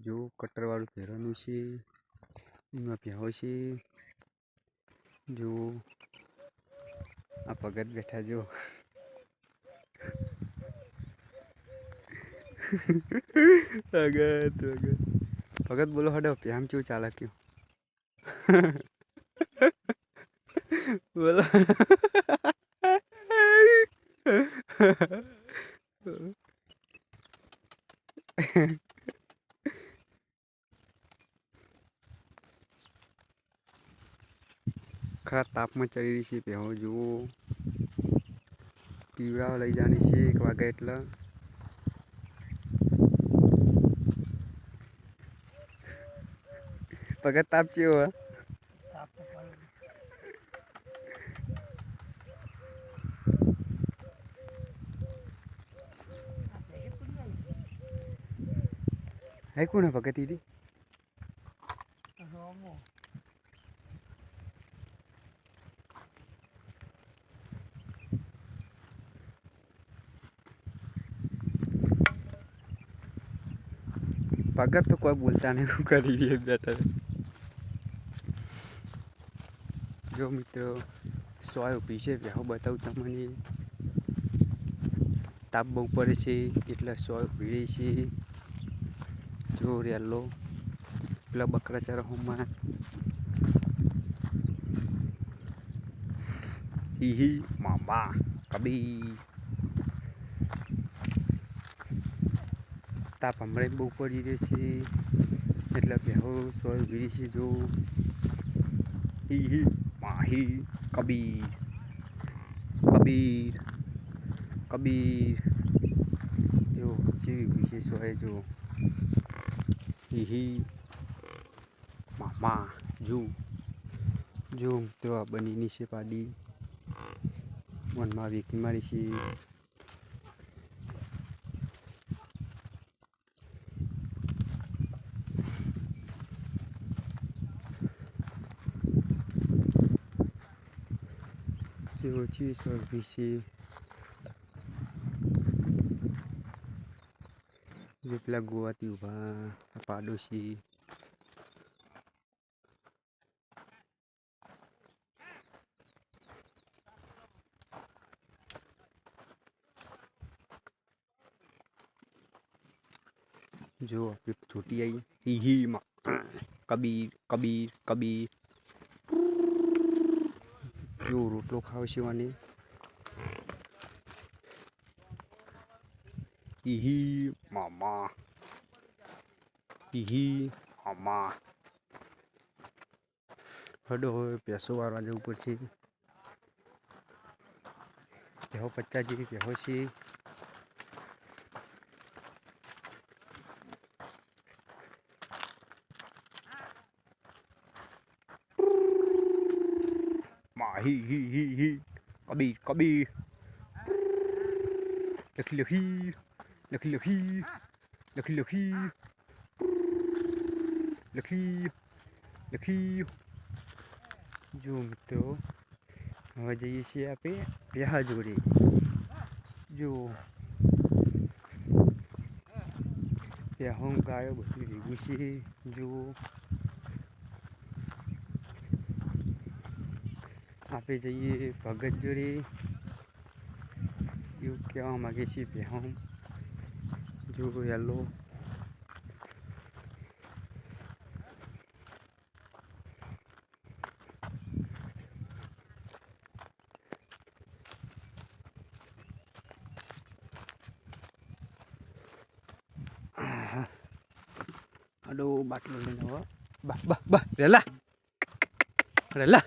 जो कटर वालू पहरवानुं छे एमां भेहो छे जो आ भगत बैठा जो भगत भगत भगत बोलो हडो प्याम क्यों चाला क्यों बोलो खरा ताप में चढ़ी रही छे भेहो जो पीवड़ा लई जानी छे 1 वागे एटले भगत ताप चेवो है है कौन है भगत इरी भगत तो कोई बोलता नहीं करी रही है बेटा जो मित्रों सोय पीछे भेहो बताऊँ तमने ताप बहु पड़े से एटले सोय भीड़ी से जो रेलो पेला बकरा चारा होमा ही मामा कभी ताप हमरे बहु पड़ी रही से एटले भेहो सोय भीड़ी से जो ही माही कबीर कबीर कबीर जो जीवी विशेष है जो ही मामा जो तो बनी नीचे पाड़ी मन में वीकी मारी सी जो चीज और विशे जो पेला गोवाती उभा पाडोशी जो अपनी छोटी आई ही कबीर कबीर कबीर जो रोटलो खावे छे वाने ही मामा ही मामा हडो पैसो वाला जવું પડશે ભેહો 50 જેવી ભેહો છે ही कबीर कबीर लखी लखी लखी लखी लखी लखी लखी लखी जो मित्रों हवे जईए छीए आपे प्याहा जोड़े जो प्याहो गायो बधी भेगी छे जो आपे जईए भगत जोड़े एवं कहेवा मागे छे प्याहो जो yellow aduh batlul ini bah bah bah rela rela